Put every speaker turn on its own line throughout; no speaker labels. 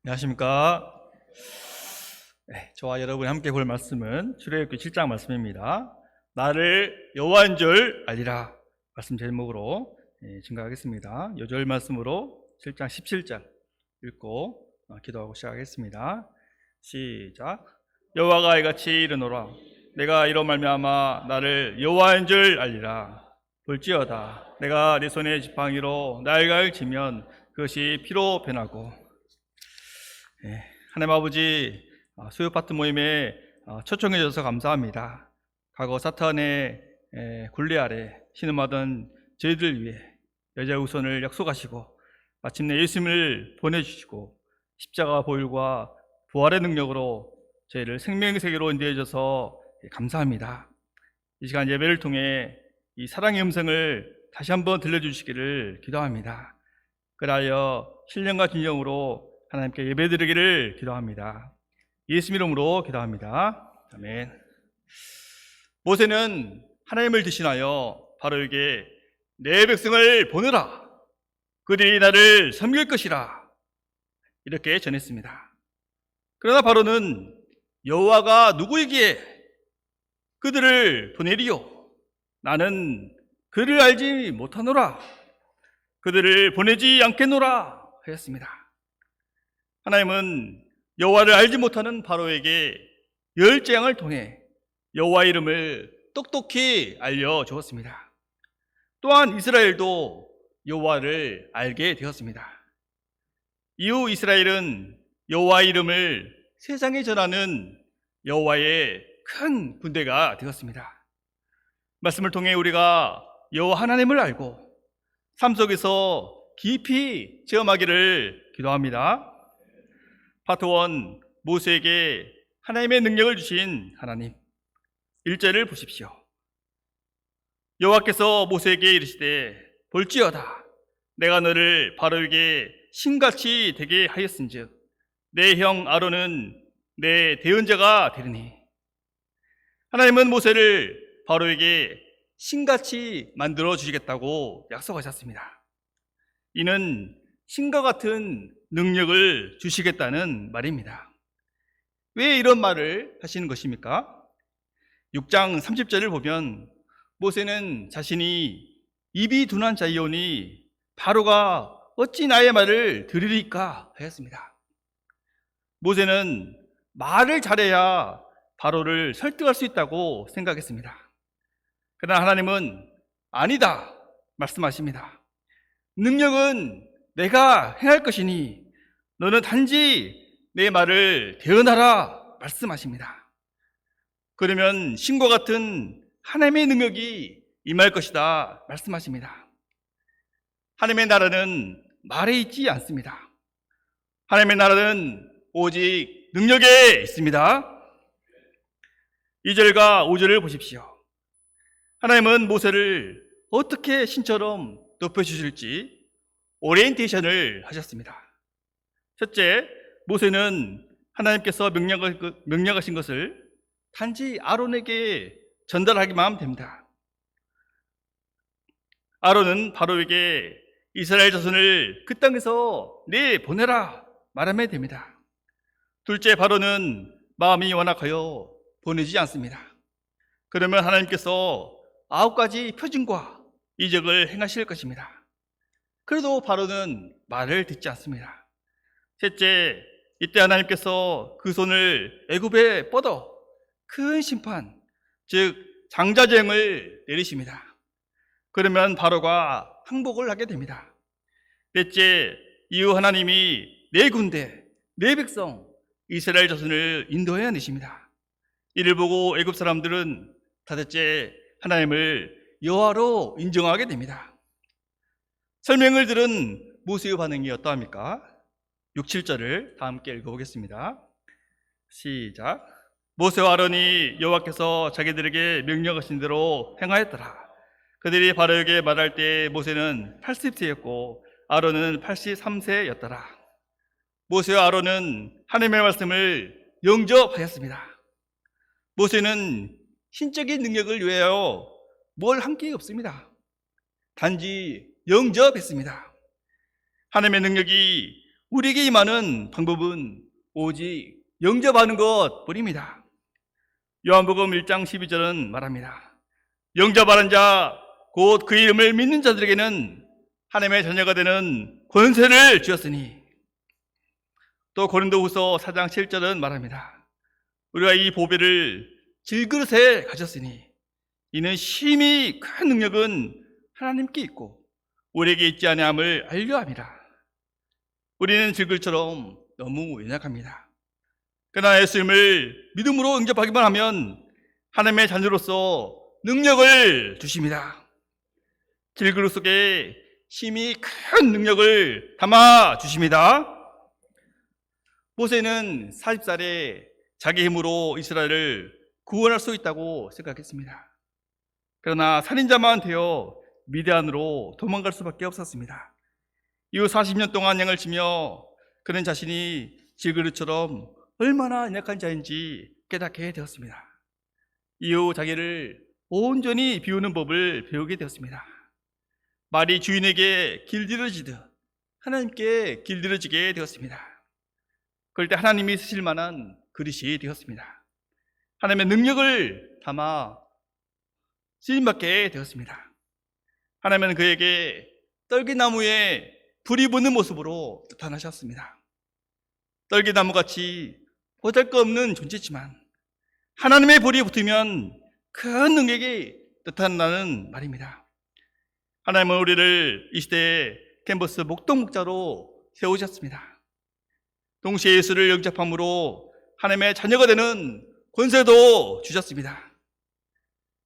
안녕하십니까. 저와 여러분이 함께 볼 말씀은 출애굽기 7장 말씀입니다. 나를 여호와인 줄 알리라 말씀 제목으로 증거하겠습니다. 요절 말씀으로 7장 17절 읽고 기도하고 시작하겠습니다. 시작. 여호와가 이같이 이르노라. 내가 이로 말미암아 나를 여호와인 줄 알리라. 볼지어다 내가 네 손의 지팡이로 날갈 치면 그것이 피로 변하고. 하나님 아버지, 수요 파트 모임에 초청해 주셔서 감사합니다. 과거 사탄의 굴레 아래 신음하던 저희들 위해 여자의 우선을 약속하시고 마침내 예수님을 보내주시고 십자가 보혈과 부활의 능력으로 저희를 생명의 세계로 인도해 주셔서 감사합니다. 이 시간 예배를 통해 이 사랑의 음성을 다시 한번 들려주시기를 기도합니다. 그리하여 신령과 진정으로 하나님께 예배드리기를 기도합니다. 예수 이름으로 기도합니다. 아멘. 모세는 하나님을 대신하여 바로에게 내 백성을 보내라. 그들이 나를 섬길 것이라. 이렇게 전했습니다. 그러나 바로는 여호와가 누구이기에 그들을 보내리요? 나는 그를 알지 못하노라. 그들을 보내지 않겠노라 하였습니다. 하나님은 여호와를 알지 못하는 바로에게 열 재앙을 통해 여호와 이름을 똑똑히 알려주었습니다. 또한 이스라엘도 여호와를 알게 되었습니다. 이후 이스라엘은 여호와 이름을 세상에 전하는 여호와의 큰 군대가 되었습니다. 말씀을 통해 우리가 여호와 하나님을 알고 삶 속에서 깊이 체험하기를 기도합니다. 파트 1, 모세에게 하나님의 능력을 주신 하나님. 1절을 보십시오. 여호와께서 모세에게 이르시되 볼지어다 내가 너를 바로에게 신같이 되게 하였은즉 내 형 아론은 내 대언자가 되리니. 하나님은 모세를 바로에게 신같이 만들어 주시겠다고 약속하셨습니다. 이는 신과 같은 능력을 주시겠다는 말입니다. 왜 이런 말을 하시는 것입니까? 6장 30절을 보면 모세는 자신이 입이 둔한 자이오니 바로가 어찌 나의 말을 들으리까 하였습니다. 모세는 말을 잘해야 바로를 설득할 수 있다고 생각했습니다. 그러나 하나님은 아니다 말씀하십니다. 능력은 내가 행할 것이니 너는 단지 내 말을 대언하라 말씀하십니다. 그러면 신과 같은 하나님의 능력이 임할 것이다 말씀하십니다. 하나님의 나라는 말에 있지 않습니다. 하나님의 나라는 오직 능력에 있습니다. 2절과 5절을 보십시오. 하나님은 모세를 어떻게 신처럼 높여주실지 오리엔테이션을 하셨습니다. 첫째, 모세는 하나님께서 명령하신 것을 단지 아론에게 전달하기만 하면 됩니다. 아론은 바로에게 이스라엘 자손을 그 땅에서 내보내라 말하면 됩니다. 둘째, 바로는 마음이 완악하여 보내지 않습니다. 그러면 하나님께서 9가지 표징과 이적을 행하실 것입니다. 그래도 바로는 말을 듣지 않습니다. 셋째, 이때 하나님께서 그 손을 애굽에 뻗어 큰 심판, 즉 장자재앙을 내리십니다. 그러면 바로가 항복을 하게 됩니다. 넷째, 이후 하나님이 네 군대, 네 백성, 이스라엘 자손을 인도해 내십니다. 이를 보고 애굽 사람들은 다섯째, 하나님을 여호와로 인정하게 됩니다. 설명을 들은 모세의 반응이 어떠합니까? 6, 7절을 다 함께 읽어보겠습니다. 시작. 모세와 아론이 여호와께서 자기들에게 명령하신 대로 행하였더라. 그들이 바로에게 말할 때 모세는 80세였고 아론은 83세였더라. 모세와 아론은 하나님의 말씀을 영접하였습니다. 모세는 신적인 능력을 위하여 뭘 한 게 없습니다. 단지 영접했습니다. 하나님의 능력이 우리에게 임하는 방법은 오직 영접하는 것뿐입니다. 요한복음 1장 12절은 말합니다. 영접하는 자, 곧 그 이름을 믿는 자들에게는 하나님의 자녀가 되는 권세를 주었으니, 또 고린도후서 4장 7절은 말합니다. 우리가 이 보배를 질그릇에 가졌으니 이는 심히 큰 능력은 하나님께 있고 우리에게 있지 아니함을 알려 함이라. 우리는 질그릇처럼 너무 연약합니다. 그러나 예수님을 믿음으로 영접하기만 하면 하나님의 자녀로서 능력을 주십니다. 질그릇 속에 심히 큰 능력을 담아 주십니다. 모세는 40살에 자기 힘으로 이스라엘을 구원할 수 있다고 생각했습니다. 그러나 살인자만 되어 미디안으로 도망갈 수밖에 없었습니다. 이후 40년 동안 양을 치며 그는 자신이 질그릇처럼 얼마나 연약한 자인지 깨닫게 되었습니다. 이후 자기를 온전히 비우는 법을 배우게 되었습니다. 말이 주인에게 길들여지듯 하나님께 길들여지게 되었습니다. 그럴 때 하나님이 쓰실 만한 그릇이 되었습니다. 하나님의 능력을 담아 쓰임받게 되었습니다. 하나님은 그에게 떨기나무에 불이 붙는 모습으로 나타나셨습니다. 떨기나무같이 보잘것없는 존재지만 하나님의 불이 붙으면 큰 능력이 나타난다는 말입니다. 하나님은 우리를 이 시대에 캔버스 목동목자로 세우셨습니다. 동시에 예수를 영접함으로 하나님의 자녀가 되는 권세도 주셨습니다.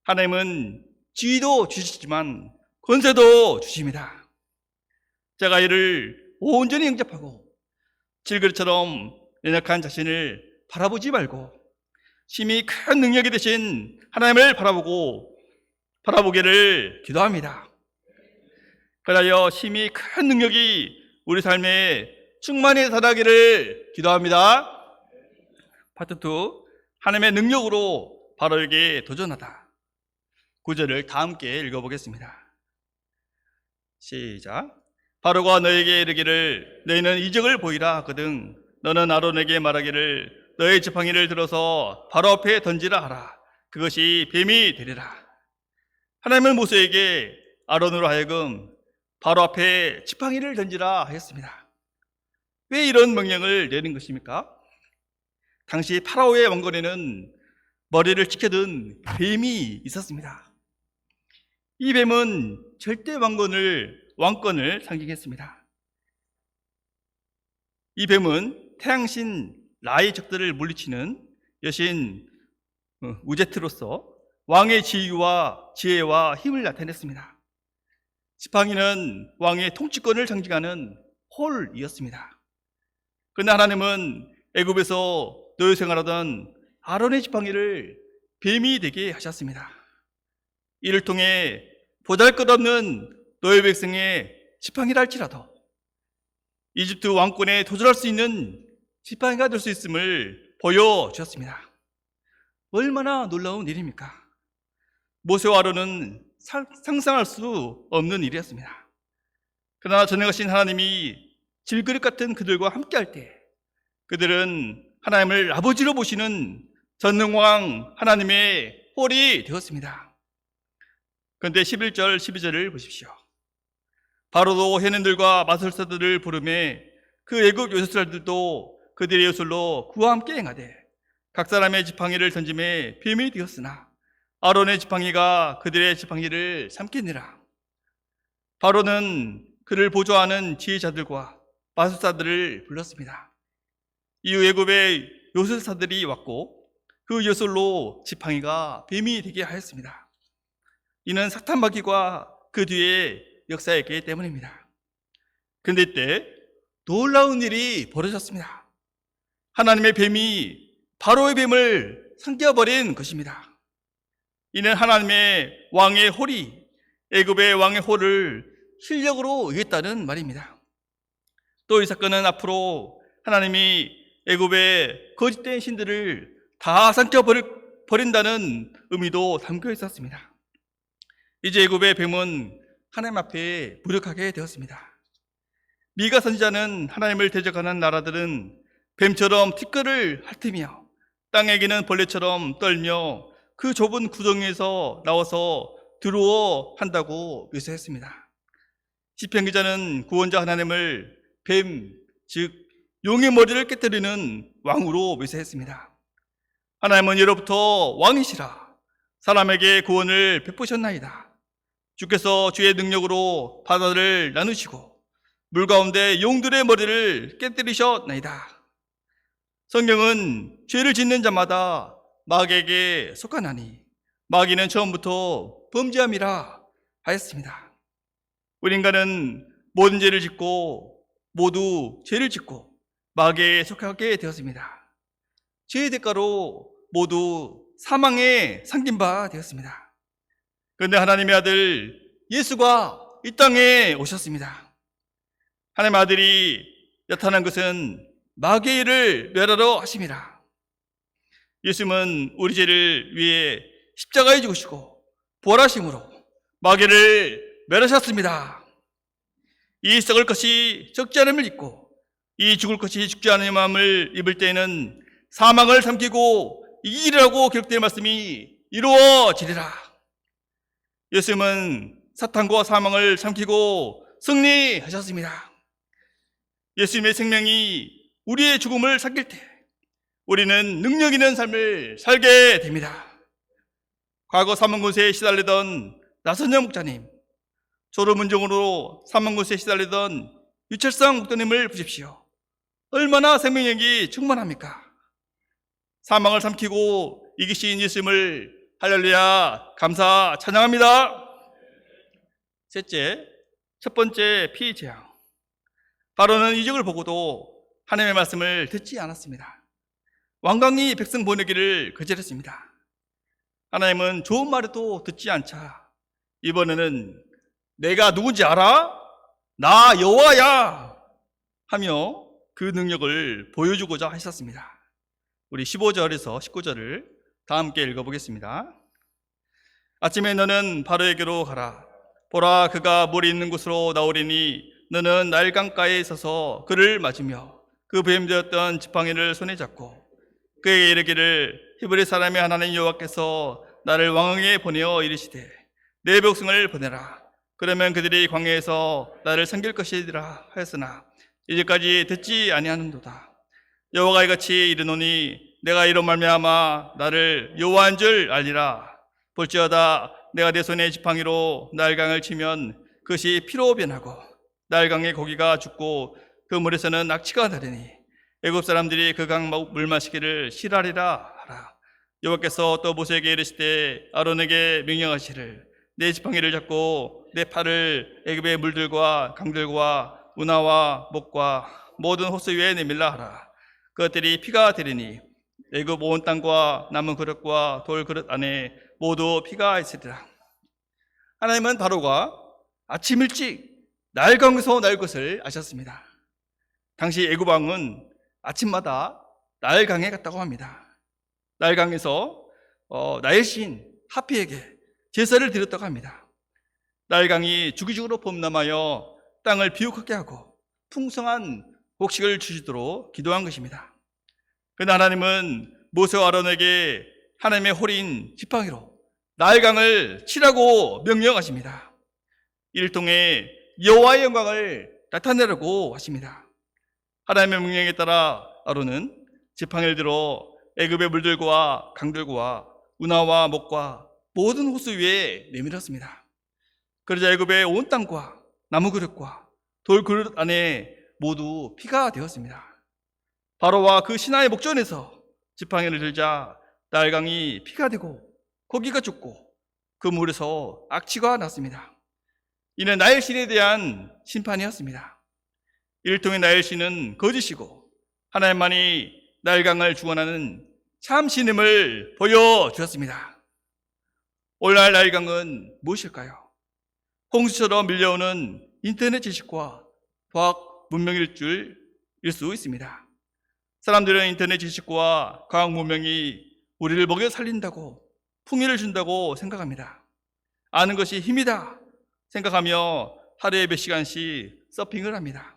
하나님은 지위도 주시지만 권세도 주십니다. 제가 이를 온전히 영접하고 질그릇처럼 연약한 자신을 바라보지 말고 심히 큰 능력이 되신 하나님을 바라보기를 기도합니다. 그리하여 심히 큰 능력이 우리 삶에 충만히 나타나기를 기도합니다. 파트 2, 하나님의 능력으로 바로에게 도전하다. 9절을 다 함께 읽어보겠습니다. 시작. 바로가 너에게 이르기를 너희는 이적을 보이라 하거든 너는 아론에게 말하기를 너의 지팡이를 들어서 바로 앞에 던지라 하라. 그것이 뱀이 되리라. 하나님은 모세에게 아론으로 하여금 바로 앞에 지팡이를 던지라 하였습니다. 왜 이런 명령을 내린 것입니까? 당시 파라오의 왕권에는 머리를 지켜든 뱀이 있었습니다. 이 뱀은 절대 왕권을 상징했습니다. 이 뱀은 태양신 라의 적들을 물리치는 여신 우제트로서 왕의 지혜와 힘을 나타냈습니다. 지팡이는 왕의 통치권을 상징하는 홀이었습니다. 그러나 하나님은 애굽에서 노예 생활하던 아론의 지팡이를 뱀이 되게 하셨습니다. 이를 통해 보잘것없는 노예 백성의 지팡이라 할지라도 이집트 왕권에 도전할 수 있는 지팡이가 될 수 있음을 보여주셨습니다. 얼마나 놀라운 일입니까? 모세와 아론은 상상할 수 없는 일이었습니다. 그러나 전능하신 하나님이 질그릇 같은 그들과 함께할 때 그들은 하나님을 아버지로 보시는 전능왕 하나님의 홀이 되었습니다. 그런데 11절 12절을 보십시오. 바로도 해년들과 마술사들을 부르매 그 애굽 요술사들도 그들의 요술로 그와 함께 행하되 각 사람의 지팡이를 던짐에 뱀이 되었으나 아론의 지팡이가 그들의 지팡이를 삼키니라. 바로는 그를 보조하는 지혜자들과 마술사들을 불렀습니다. 이후 애굽의 요술사들이 왔고 그 요술로 지팡이가 뱀이 되게 하였습니다. 이는 사탄마귀가 그 뒤에 역사했기 때문입니다. 그런데 이때 놀라운 일이 벌어졌습니다. 하나님의 뱀이 바로의 뱀을 삼켜버린 것입니다. 이는 하나님의 왕의 홀이 애굽의 왕의 홀을 실력으로 이겼다는 말입니다. 또 이 사건은 앞으로 하나님이 애굽의 거짓된 신들을 다 삼켜버린다는 의미도 담겨 있었습니다. 이제 애굽의 뱀은 하나님 앞에 무력하게 되었습니다. 미가 선지자는 하나님을 대적하는 나라들은 뱀처럼 티끌을 핥으며 땅에게는 벌레처럼 떨며 그 좁은 구덩이에서 나와서 두려워 한다고 묘사했습니다. 시편 기자는 구원자 하나님을 뱀, 즉 용의 머리를 깨뜨리는 왕으로 묘사했습니다. 하나님은 예로부터 왕이시라 사람에게 구원을 베푸셨나이다. 주께서 주의 능력으로 바다를 나누시고 물 가운데 용들의 머리를 깨뜨리셨나이다. 성경은 죄를 짓는 자마다 마귀에게 속하나니 마귀는 처음부터 범죄함이라 하였습니다. 우리 인간은 모든 죄를 짓고 모두 죄를 짓고 마귀에 속하게 되었습니다. 죄의 대가로 모두 사망에 상긴 바 되었습니다. 그런데 하나님의 아들 예수가 이 땅에 오셨습니다. 하나님의 아들이 나타난 것은 마귀의 일을 멸하러 하심이라. 예수님은 우리 죄를 위해 십자가에 죽으시고 부활하심으로 마귀를 멸하셨습니다. 이 썩을 것이 적지 않음을 입고 이 죽을 것이 죽지 않은 마음을 입을 때에는 사망을 삼키고 이기리라고 기록된 말씀이 이루어지리라. 예수님은 사탄과 사망을 삼키고 승리하셨습니다. 예수님의 생명이 우리의 죽음을 삼킬 때 우리는 능력 있는 삶을 살게 됩니다. 과거 사망군세에 시달리던 나선영 목자님, 졸음운전으로 사망군세에 시달리던 유철상 목사님을 보십시오. 얼마나 생명력이 충만합니까? 사망을 삼키고 이기신 예수님을 할렐루야 감사 찬양합니다. 셋째, 첫 번째 피재앙. 바로는 이적을 보고도 하나님의 말씀을 듣지 않았습니다. 왕강이 백성 보내기를 거절했습니다. 하나님은 좋은 말에도 듣지 않자 이번에는 내가 누군지 알아? 나 여호와야 하며 그 능력을 보여주고자 하셨습니다. 우리 15절에서 19절을 다 함께 읽어보겠습니다. 아침에 너는 바로에게로 가라. 보라, 그가 물이 있는 곳으로 나오리니 너는 나일 강가에 서서 그를 맞으며 그 부임되었던 지팡이를 손에 잡고 그에게 이르기를 히브리 사람의 하나님 여호와께서 나를 왕에게 보내어 이르시되 내 백성을 보내라. 그러면 그들이 광야에서 나를 섬길 것이라 하였으나 이제까지 듣지 아니하는도다. 여호와가 이같이 이르노니 내가 이로 말미암아 나를 여호와인 줄 알리라. 볼지어다 내가 내 손에 지팡이로 나일강을 치면 그것이 피로 변하고 나일강의 고기가 죽고 그 물에서는 악취가 나리니 애굽 사람들이 그 강 물 마시기를 싫어하리라 하라. 여호와께서 또 모세에게 이르시되 아론에게 명령하시를 내 지팡이를 잡고 내 팔을 애굽의 물들과 강들과 운하와 목과 모든 호수 위에 내밀라 하라. 그것들이 피가 되리니 애굽 온 땅과 남은 그릇과 돌 그릇 안에 모두 피가 있으리라. 하나님은 바로가 아침 일찍 나일강에서 나올 것을 아셨습니다. 당시 애굽 왕은 아침마다 나일강에 갔다고 합니다. 나일강에서 나일신 하피에게 제사를 드렸다고 합니다. 나일강이 주기적으로 범람하여 땅을 비옥하게 하고 풍성한 곡식을 주시도록 기도한 것입니다. 그러나 하나님은 모세와 아론에게 하나님의 홀인 지팡이로 나일강을 치라고 명령하십니다. 이를 통해 여호와의 영광을 나타내라고 하십니다. 하나님의 명령에 따라 아론은 지팡이를 들어 애굽의 물들과 강들과 운하와 목과 모든 호수 위에 내밀었습니다. 그러자 애굽의 온 땅과 나무 그릇과 돌 그릇 안에 모두 피가 되었습니다. 바로와 그 신하의 목전에서 지팡이를 들자 나일강이 피가 되고 고기가 죽고 그 물에서 악취가 났습니다. 이는 나일신에 대한 심판이었습니다. 이를 통해 나일신은 거짓이고 하나님만이 나일강을 주관하는 참 신임을 보여주었습니다. 오늘날 나일강은 무엇일까요? 홍수처럼 밀려오는 인터넷 지식과 과학 문명일 줄일 수 있습니다. 사람들은 인터넷 지식과 과학 문명이 우리를 먹여 살린다고 풍요를 준다고 생각합니다. 아는 것이 힘이다 생각하며 하루에 몇 시간씩 서핑을 합니다.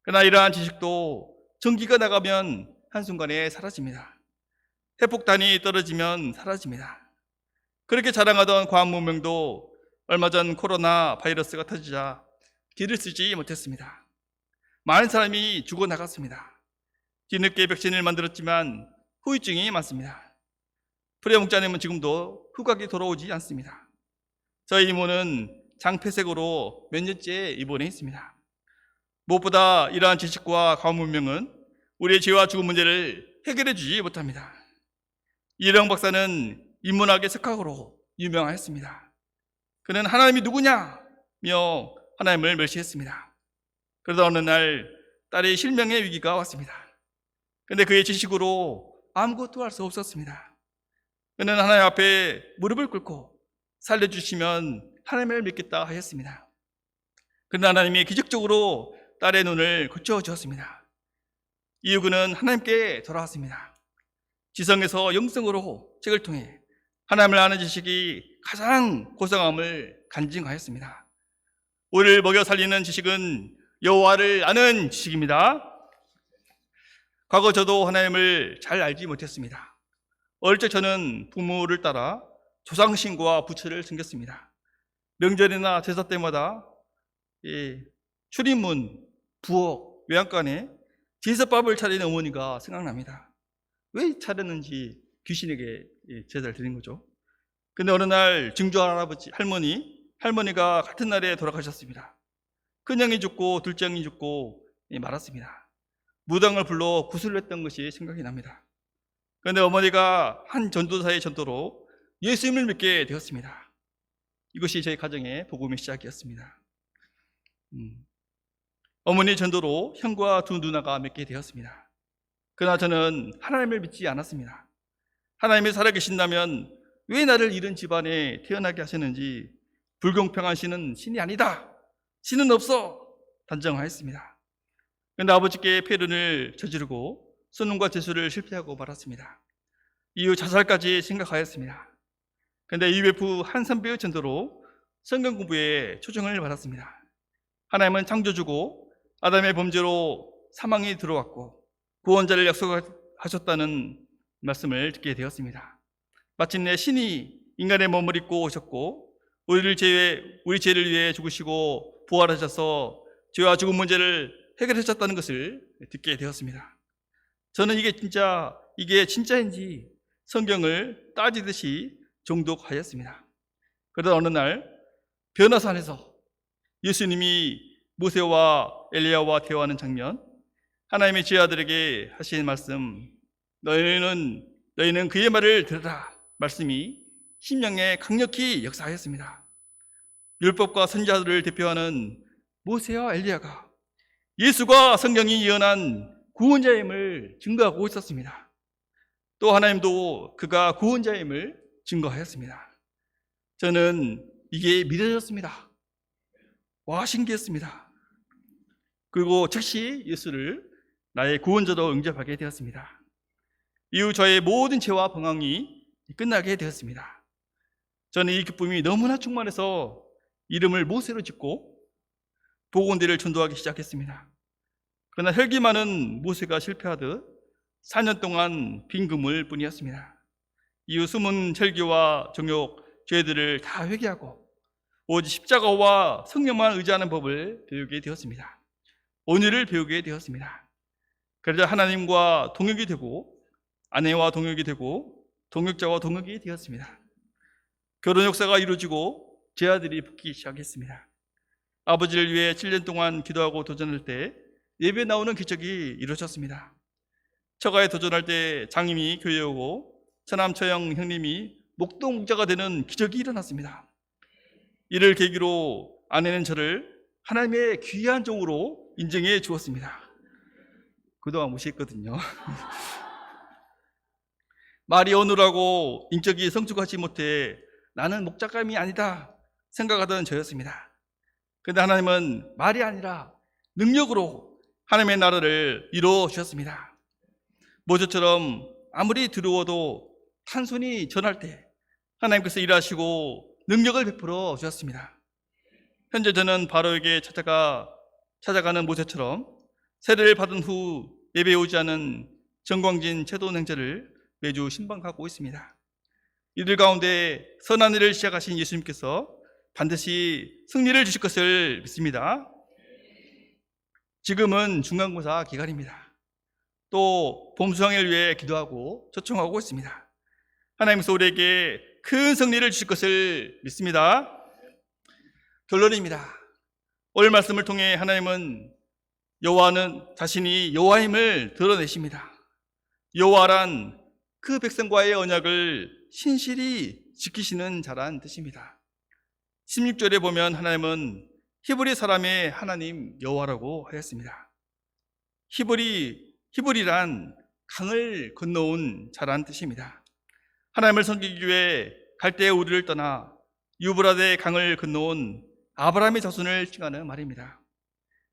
그러나 이러한 지식도 전기가 나가면 한순간에 사라집니다. 핵폭탄이 떨어지면 사라집니다. 그렇게 자랑하던 과학 문명도 얼마 전 코로나 바이러스가 터지자 길을 쓰지 못했습니다. 많은 사람이 죽어나갔습니다. 뒤늦게 백신을 만들었지만 후유증이 많습니다. 프레 목자님은 지금도 후각이 돌아오지 않습니다. 저희 이모는 장폐색으로 몇 년째 입원해 있습니다. 무엇보다 이러한 지식과 과학 문명은 우리의 죄와 죽음 문제를 해결해 주지 못합니다. 이령 박사는 인문학의 석학으로 유명하였습니다. 그는 하나님이 누구냐며 하나님을 멸시했습니다. 그러다 어느 날 딸의 실명의 위기가 왔습니다. 그런데 그의 지식으로 아무것도 할 수 없었습니다. 그는 하나님 앞에 무릎을 꿇고 살려주시면 하나님을 믿겠다 하였습니다. 그러나 하나님이 기적적으로 딸의 눈을 고쳐주었습니다. 이후 그는 하나님께 돌아왔습니다. 지성에서 영성으로 책을 통해 하나님을 아는 지식이 가장 고상함을 간증하였습니다. 우리를 먹여 살리는 지식은 여호와를 아는 지식입니다. 과거 저도 하나님을 잘 알지 못했습니다. 어릴 적 저는 부모를 따라 조상신과 부처를 섬겼습니다. 명절이나 제사 때마다 출입문, 부엌, 외양간에 제사밥을 차리는 어머니가 생각납니다. 왜 차렸는지 귀신에게 제사를 드린 거죠. 근데 어느 날 증조 할아버지, 할머니가 같은 날에 돌아가셨습니다. 큰형이 죽고 둘째 형이 죽고 말았습니다. 무당을 불러 구슬을 했던 것이 생각이 납니다. 그런데 어머니가 한 전도사의 전도로 예수님을 믿게 되었습니다. 이것이 저희 가정의 복음의 시작이었습니다. 어머니 전도로 형과 두 누나가 믿게 되었습니다. 그러나 저는 하나님을 믿지 않았습니다. 하나님이 살아계신다면 왜 나를 이런 집안에 태어나게 하셨는지, 불공평한 신은 신이 아니다, 신은 없어 단정하였습니다. 그런데 아버지께 폐륜을 저지르고 수능과 재수를 실패하고 말았습니다. 이후 자살까지 생각하였습니다. 그런데 UF 한 선배의 전도로 성경 공부에 초청을 받았습니다. 하나님은 창조주고 아담의 범죄로 사망이 들어왔고 구원자를 약속하셨다는 말씀을 듣게 되었습니다. 마침내 신이 인간의 몸을 입고 오셨고 우리 죄를 위해 죽으시고 부활하셔서 죄와 죽음 문제를 해결하셨다는 것을 듣게 되었습니다. 저는 이게 진짜인지 성경을 따지듯이 정독하였습니다. 그러다 어느 날 변화산에서 예수님이 모세와 엘리야와 대화하는 장면, 하나님의 제자들에게 하신 말씀, 너희는 그의 말을 들으라 말씀이 심령에 강력히 역사하였습니다. 율법과 선지자들을 대표하는 모세와 엘리야가 예수가 성경이 예언한 구원자임을 증거하고 있었습니다. 또 하나님도 그가 구원자임을 증거하였습니다. 저는 이게 믿어졌습니다. 와, 신기했습니다. 그리고 즉시 예수를 나의 구원자로 응접하게 되었습니다. 이후 저의 모든 죄와 방황이 끝나게 되었습니다. 저는 이 기쁨이 너무나 충만해서 이름을 모세로 짓고 복원대를 전도하기 시작했습니다. 그러나 혈기 많은 모세가 실패하듯 4년 동안 빈 그물 뿐이었습니다. 이후 숨은 혈기와 정욕, 죄들을 다 회개하고 오직 십자가와 성령만 의지하는 법을 배우게 되었습니다. 온유를 배우게 되었습니다. 그러자 하나님과 동역이 되고 아내와 동역이 되고 동역자와 동역이 되었습니다. 결혼 역사가 이루어지고 제 아들이 붙기 시작했습니다. 아버지를 위해 7년 동안 기도하고 도전할 때 예배 나오는 기적이 이루어졌습니다. 처가에 도전할 때 장님이 교회에 오고 처남 처형 형님이 목동 목자가 되는 기적이 일어났습니다. 이를 계기로 아내는 저를 하나님의 귀한 종으로 인정해 주었습니다. 그동안 무시했거든요. 말이 어눌하고 인격이 성숙하지 못해 나는 목자감이 아니다 생각하던 저였습니다. 그런데 하나님은 말이 아니라 능력으로 하나님의 나라를 이루어 주셨습니다. 모세처럼 아무리 두려워도 탄손이 전할 때 하나님께서 일하시고 능력을 베풀어 주셨습니다. 현재 저는 바로에게 찾아가는 모세처럼 세례를 받은 후 예배에 오지 않은 정광진 채돈 형제를 매주 신방하고 있습니다. 이들 가운데 선한 일을 시작하신 예수님께서 반드시 승리를 주실 것을 믿습니다. 지금은 중간고사 기간입니다. 또 봄수학을 위해 기도하고 초청하고 있습니다. 하나님께서 우리에게 큰 승리를 주실 것을 믿습니다. 결론입니다. 오늘 말씀을 통해 하나님은 여호와는 자신이 여호와임을 드러내십니다. 여호와란 그 백성과의 언약을 신실히 지키시는 자란 뜻입니다. 16절에 보면 하나님은 히브리 사람의 하나님 여호와라고 하였습니다. 히브리란 강을 건너온 자란 뜻입니다. 하나님을 섬기기 위해 갈대의 우리를 떠나 유브라데 강을 건너온 아브라함의 자손을 칭하는 말입니다.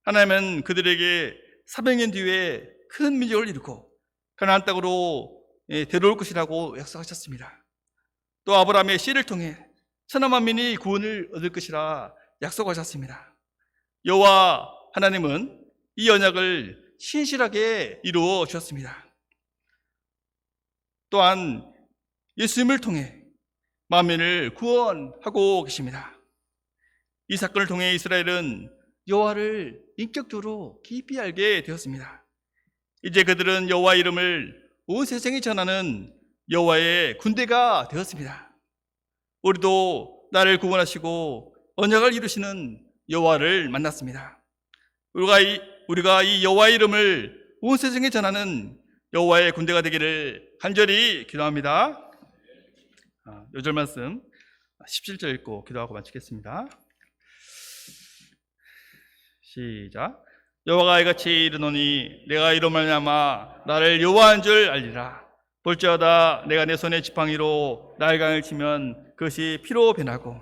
하나님은 그들에게 400년 뒤에 큰 민족을 이루고 가나안 땅으로 데려올 것이라고 약속하셨습니다. 또 아브라함의 씨를 통해 천하 만민이 구원을 얻을 것이라 약속하셨습니다. 여호와 하나님은 이 언약을 신실하게 이루어 주셨습니다. 또한 예수님을 통해 만민을 구원하고 계십니다. 이 사건을 통해 이스라엘은 여호와를 인격적으로 깊이 알게 되었습니다. 이제 그들은 여호와 이름을 온 세상에 전하는 여호와의 군대가 되었습니다. 우리도 나를 구원하시고 언약을 이루시는 여호와를 만났습니다. 우리가 이 여호와의 이름을 온 세상에 전하는 여호와의 군대가 되기를 간절히 기도합니다. 요절 말씀 17절 읽고 기도하고 마치겠습니다. 시작. 여호와가 이같이 이르노니 내가 이로 말미암아 나를 여호와인 줄 알리라. 볼지어다 내가 내 손에 지팡이로 나일강을 치면 그것이 피로 변하고